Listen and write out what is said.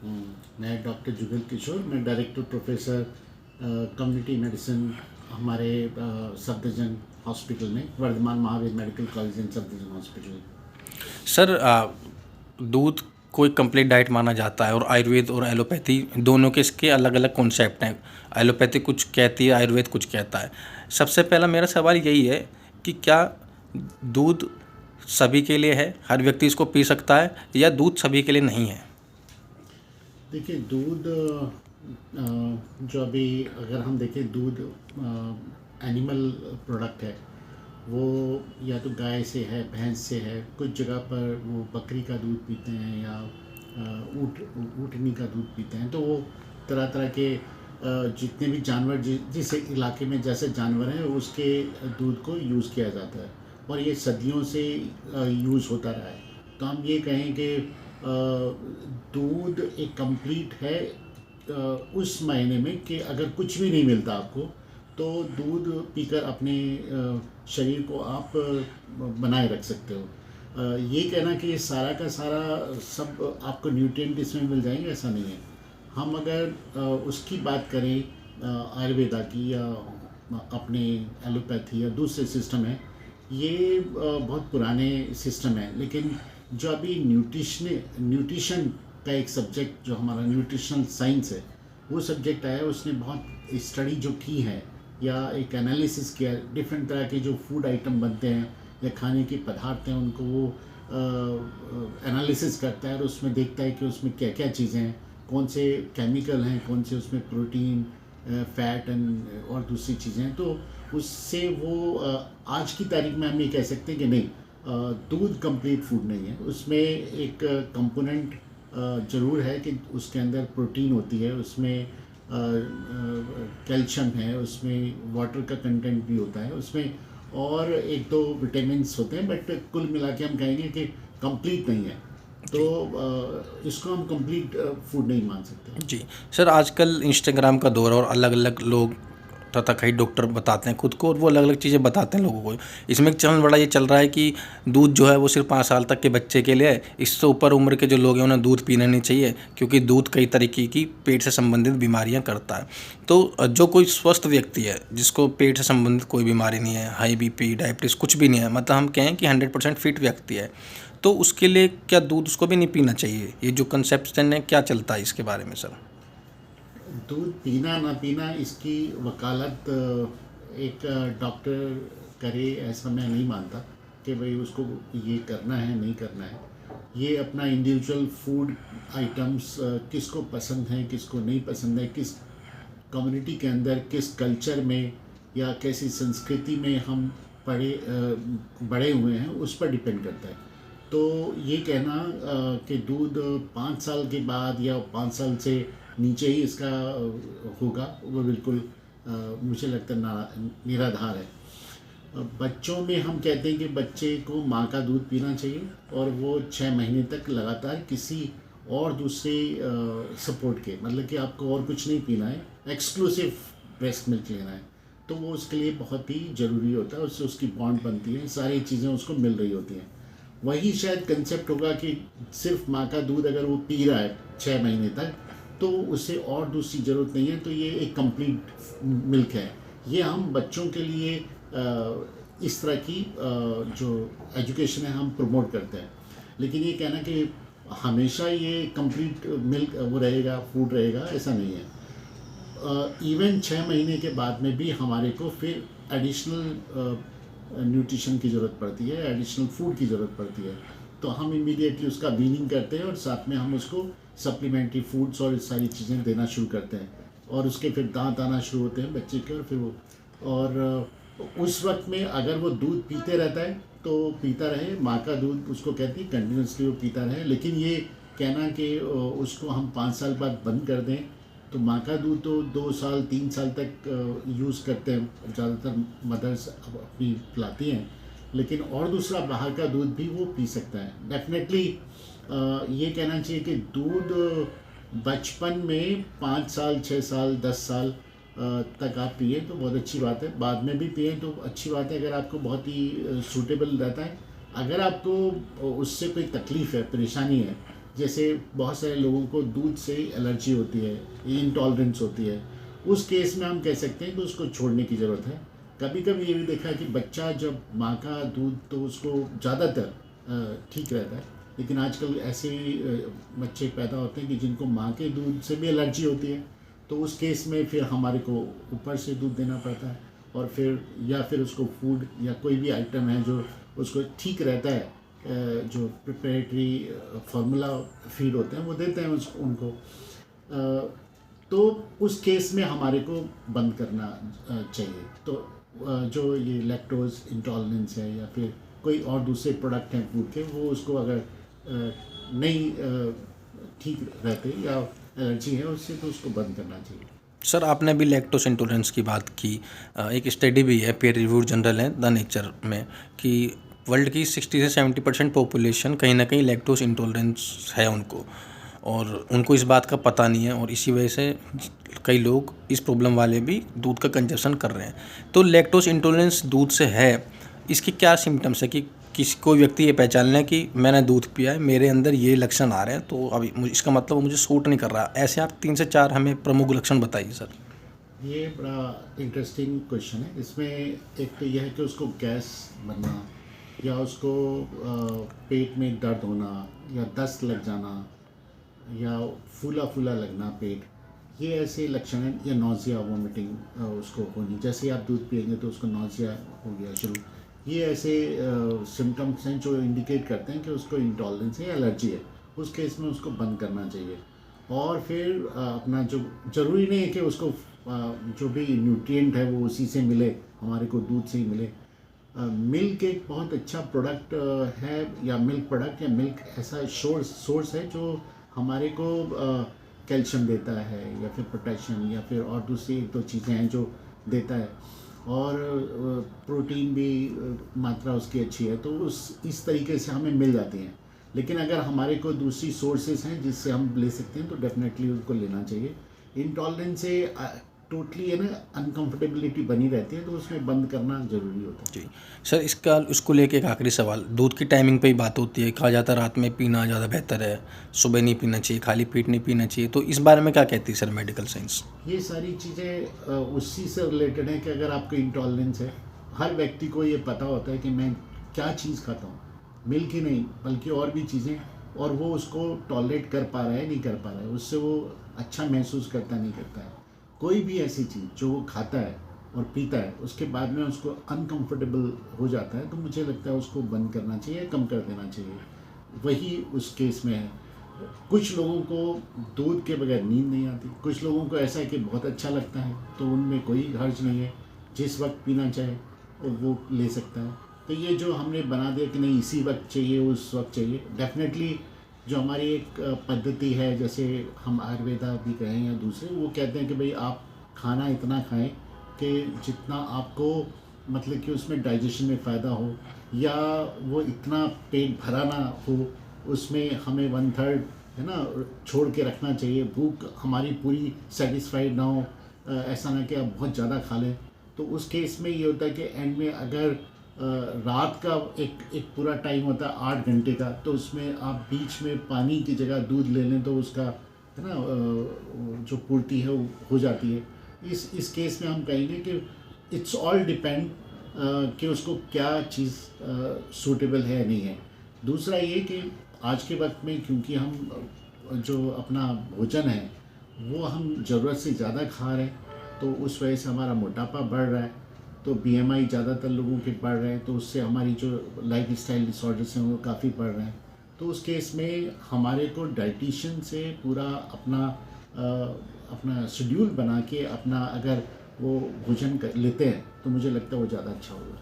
मैं डॉक्टर जुगल किशोर, मैं director professor community medicine हमारे सफदरजंग हॉस्पिटल में, Vardhman Mahavir medical college and Safdarjung hospital. Sir दूध को एक कंप्लीट डाइट माना जाता है और आयुर्वेद और एलोपैथी दोनों के इसके अलग अलग कॉन्सेप्ट हैं। एलोपैथी कुछ कहती है, आयुर्वेद कुछ कहता है। सबसे पहला मेरा सवाल यही है कि क्या दूध सभी के लिए है, हर व्यक्ति इसको पी सकता है, या दूध सभी के लिए नहीं है? देखिए, दूध जो अभी अगर हम देखें, दूध एनिमल प्रोडक्ट है। वो या तो गाय से है, भैंस से है, कुछ जगह पर वो बकरी का दूध पीते हैं या ऊँटनी का दूध पीते हैं। तो वो तरह तरह के जितने भी जानवर जिस इलाके में जैसे जानवर हैं उसके दूध को यूज़ किया जाता है, और ये सदियों से यूज़ होता रहा है। तो हम ये कहें कि दूध एक कंप्लीट है उस मायने में कि अगर कुछ भी नहीं मिलता आपको, तो दूध पीकर अपने शरीर को आप बनाए रख सकते हो। ये कहना कि ये सारा का सारा सब आपको न्यूट्रिएंट इसमें मिल जाएंगे, ऐसा नहीं है। हम अगर उसकी बात करें, आयुर्वेदा की या अपने एलोपैथी या दूसरे सिस्टम है, ये बहुत पुराने सिस्टम है। लेकिन जो अभी न्यूट्रिशन का एक सब्जेक्ट जो हमारा न्यूट्रिशनल साइंस है, वो सब्जेक्ट आया, उसने बहुत स्टडी जो की है या एक एनालिसिस किया, डिफरेंट तरह के जो फूड आइटम बनते हैं या खाने के पदार्थ हैं, उनको वो एनालिसिस करता है और उसमें देखता है कि उसमें क्या क्या चीज़ें हैं, कौन से केमिकल हैं, कौन से उसमें प्रोटीन, फैट एंड और दूसरी चीज़ें हैं। तो उससे वो आज की तारीख में हम ये कह सकते हैं कि नहीं, दूध कंप्लीट फूड नहीं है। उसमें एक कंपोनेंट ज़रूर है कि उसके अंदर प्रोटीन होती है, उसमें कैल्शियम है, उसमें वाटर का कंटेंट भी होता है उसमें, और एक दो विटामिन्स होते हैं। बट कुल मिला के हम कहेंगे कि कंप्लीट नहीं है। तो इसको हम कंप्लीट फूड नहीं मान सकते। जी सर, आजकल इंस्टाग्राम का दौर, और अलग अलग लोग तथा कई डॉक्टर बताते हैं खुद को, और वो अलग अलग चीज़ें बताते हैं लोगों को। इसमें एक चलन बड़ा ये चल रहा है कि दूध जो है वो सिर्फ 5 साल तक के बच्चे के लिए है। इससे ऊपर उम्र के जो लोग हैं उन्हें दूध पीना नहीं चाहिए, क्योंकि दूध कई तरीके की पेट से संबंधित बीमारियां करता है। तो जो कोई स्वस्थ व्यक्ति है, जिसको पेट से संबंधित कोई बीमारी नहीं है, हाई बीपी, डायबिटीज़ कुछ भी नहीं है, मतलब हम कहें कि 100% फिट व्यक्ति है, तो उसके लिए क्या दूध उसको भी नहीं पीना चाहिए? ये जो कंसेप्शन है, क्या चलता है इसके बारे में सर? दूध पीना ना पीना इसकी वकालत एक डॉक्टर करे, ऐसा मैं नहीं मानता कि भाई उसको ये करना है नहीं करना है। ये अपना इंडिविजुअल फूड आइटम्स किसको पसंद है, किसको नहीं पसंद है, किस कम्युनिटी के अंदर, किस कल्चर में या कैसी संस्कृति में हम बड़े हुए हैं, उस पर डिपेंड करता है। तो ये कहना कि दूध 5 साल के बाद या 5 साल से नीचे ही इसका होगा, वो बिल्कुल मुझे लगता है निराधार है। बच्चों में हम कहते हैं कि बच्चे को माँ का दूध पीना चाहिए, और वो 6 महीने तक लगातार किसी और दूसरे सपोर्ट के, मतलब कि आपको और कुछ नहीं पीना है, एक्सक्लूसिव ब्रेस्ट मिल्क लेना है। तो वो उसके लिए बहुत ही ज़रूरी होता है, उससे उसकी बॉन्ड बनती है, सारी चीज़ें उसको मिल रही होती हैं। वही शायद कंसेप्ट होगा कि सिर्फ माँ का दूध अगर वो पी रहा है 6 महीने तक, तो उसे और दूसरी ज़रूरत नहीं है, तो ये एक कंप्लीट मिल्क है। ये हम बच्चों के लिए इस तरह की जो एजुकेशन है हम प्रमोट करते हैं। लेकिन ये कहना कि हमेशा ये कंप्लीट मिल्क वो रहेगा, फूड रहेगा, ऐसा नहीं है। इवन 6 महीने के बाद में भी हमारे को फिर एडिशनल न्यूट्रिशन की ज़रूरत पड़ती है, एडिशनल फूड की ज़रूरत पड़ती है। तो हम इमीडिएटली उसका वीनिंग करते हैं, और साथ में हम उसको सप्लीमेंट्री फूड्स और सारी चीज़ें देना शुरू करते हैं, और उसके फिर दांत आना शुरू होते हैं बच्चे के, और फिर वो, और उस वक्त में अगर वो दूध पीते रहता है तो पीता रहे, माँ का दूध उसको कहती है, कंटिन्यूसली वो पीता रहे। लेकिन ये कहना कि उसको हम 5 साल बाद बंद कर दें, तो माँ का दूध तो 2 साल 3 साल तक यूज़ करते हैं, ज़्यादातर मदर्स अपनी पिलाती हैं। लेकिन और दूसरा बाहर का दूध भी वो पी सकता है डेफिनेटली। ये कहना चाहिए कि दूध बचपन में 5 साल 6 साल 10 साल तक आप पिए तो बहुत अच्छी बात है, बाद में भी पिए तो अच्छी बात है, अगर आपको बहुत ही सूटेबल रहता है। अगर आपको उससे कोई तकलीफ़ है, परेशानी है, जैसे बहुत सारे लोगों को दूध से एलर्जी होती है, इंटॉलरेंस होती है, उस केस में हम कह सकते हैं कि उसको छोड़ने की ज़रूरत है। कभी कभी ये भी देखा है कि बच्चा जब माँ का दूध तो उसको ज़्यादातर ठीक रहता है, लेकिन आजकल ऐसे बच्चे पैदा होते हैं कि जिनको माँ के दूध से भी एलर्जी होती है, तो उस केस में फिर हमारे को ऊपर से दूध देना पड़ता है, और फिर या फिर उसको फूड या कोई भी आइटम है जो उसको ठीक रहता है, जो प्रिपरेटरी फार्मूला फीड होते हैं वो देते हैं उनको। तो उस केस में हमारे को बंद करना चाहिए। तो जो ये लैक्टोज इंटॉलरेंस है या फिर कोई और दूसरे प्रोडक्ट हैं फूड के, वो उसको अगर नहीं ठीक रहते या एलर्जी है उससे, तो उसको बंद करना चाहिए। सर आपने अभी लैक्टोज इंटॉलरेंस की बात की, एक स्टडी भी है, पीयर रिव्यूड जर्नल है द नेचर में, कि वर्ल्ड की 60 से 70% पॉपुलेशन कहीं ना कहीं लैक्टोज इंटॉलरेंस है उनको, और उनको इस बात का पता नहीं है, और इसी वजह से कई लोग इस प्रॉब्लम वाले भी दूध का कंजप्शन कर रहे हैं। तो लैक्टोज इंटॉलरेंस दूध से है, इसके क्या सिम्टम्स है कि किसी कोई व्यक्ति ये पहचान लें कि मैंने दूध पिया है, मेरे अंदर ये लक्षण आ रहे हैं, तो अभी इसका मतलब मुझे सूट नहीं कर रहा, ऐसे आप 3 से 4 हमें प्रमुख लक्षण बताइए सर। ये बड़ा इंटरेस्टिंग क्वेश्चन है। इसमें एक तो यह है कि उसको गैस बनना, या उसको पेट में दर्द होना, या दस्त लग जाना, या फूला फूला लगना पेट, ये ऐसे लक्षण हैं। या नौजिया वोमिटिंग उसको होनी, जैसे आप दूध पिएंगे तो उसको नौजिया हो गया शुरू। ये ऐसे सिम्टम्स हैं जो इंडिकेट करते हैं कि उसको इंटॉलरेंस है या एलर्जी है। उस केस में उसको बंद करना चाहिए। और फिर अपना जो ज़रूरी नहीं है कि उसको जो भी न्यूट्रिएंट है वो उसी से मिले, हमारे को दूध से ही मिले। मिल्क एक बहुत अच्छा प्रोडक्ट है, या मिल्क प्रोडक्ट या मिल्क ऐसा सोर्स है जो हमारे को कैल्शियम देता है, या फिर पोटेशियम, या फिर और दूसरी एक दो चीज़ें हैं जो देता है, और प्रोटीन भी मात्रा उसकी अच्छी है, तो इस तरीके से हमें मिल जाती हैं। लेकिन अगर हमारे को दूसरी सोर्सेज हैं जिससे हम ले सकते हैं, तो डेफिनेटली उनको लेना चाहिए। इंटॉलरेंस से टोटली है ना अनकंफर्टेबिलिटी बनी रहती है, तो उसमें बंद करना ज़रूरी होता है। जी सर, उसको लेके एक आखिरी सवाल, दूध की टाइमिंग पे ही बात होती है, कहा जाता है रात में पीना ज़्यादा बेहतर है, सुबह नहीं पीना चाहिए, खाली पेट नहीं पीना चाहिए, तो इस बारे में क्या कहती है सर मेडिकल साइंस? ये सारी चीज़ें उसी से रिलेटेड है कि अगर आपको इंटॉलरेंस है, हर व्यक्ति को ये पता होता है कि मैं क्या चीज़ खाता हूँ, मिल्क ही नहीं बल्कि और भी चीज़ें, और वो उसको टॉलरेट कर पा रहा है नहीं कर पा रहा है, उससे वो अच्छा महसूस करता नहीं करता है। कोई भी ऐसी चीज़ जो वो खाता है और पीता है, उसके बाद में उसको अनकंफर्टेबल हो जाता है, तो मुझे लगता है उसको बंद करना चाहिए, कम कर देना चाहिए। वही उस केस में है। कुछ लोगों को दूध के बगैर नींद नहीं आती, कुछ लोगों को ऐसा है कि बहुत अच्छा लगता है, तो उनमें कोई हर्ज नहीं है, जिस वक्त पीना चाहे वो ले सकता है। तो ये जो हमने बना दिया कि नहीं इसी वक्त चाहिए उस वक्त चाहिए, डेफिनेटली जो हमारी एक पद्धति है, जैसे हम आयुर्वेदा भी कहें या दूसरे, वो कहते हैं कि भाई आप खाना इतना खाएं कि जितना आपको मतलब कि उसमें डाइजेशन में फ़ायदा हो, या वो इतना पेट भरा ना हो, उसमें हमें 1/3 है ना छोड़ के रखना चाहिए। भूख हमारी पूरी सेटिस्फाइड ना हो, ऐसा ना कि आप बहुत ज़्यादा खा लें। तो उस केस में ये होता है कि एंड में अगर रात का एक पूरा टाइम होता है 8 घंटे का, तो उसमें आप बीच में पानी की जगह दूध ले लें, तो उसका है ना जो पूर्ति है वो हो जाती है। इस केस में हम कहेंगे कि इट्स ऑल डिपेंड कि उसको क्या चीज़ सूटेबल है नहीं है। दूसरा ये कि आज के वक्त में क्योंकि हम जो अपना भोजन है वो हम ज़रूरत से ज़्यादा खा रहे हैं, तो उस वजह से हमारा मोटापा बढ़ रहा है, तो BMI ज़्यादातर लोगों के बढ़ रहे हैं, तो उससे हमारी जो लाइफ स्टाइल डिसऑर्डर्स हैं वो काफ़ी बढ़ रहे हैं। तो उस केस में हमारे को डाइटिशियन से पूरा अपना शेड्यूल बना के अपना अगर वो भोजन लेते हैं, तो मुझे लगता है वो ज़्यादा अच्छा होगा।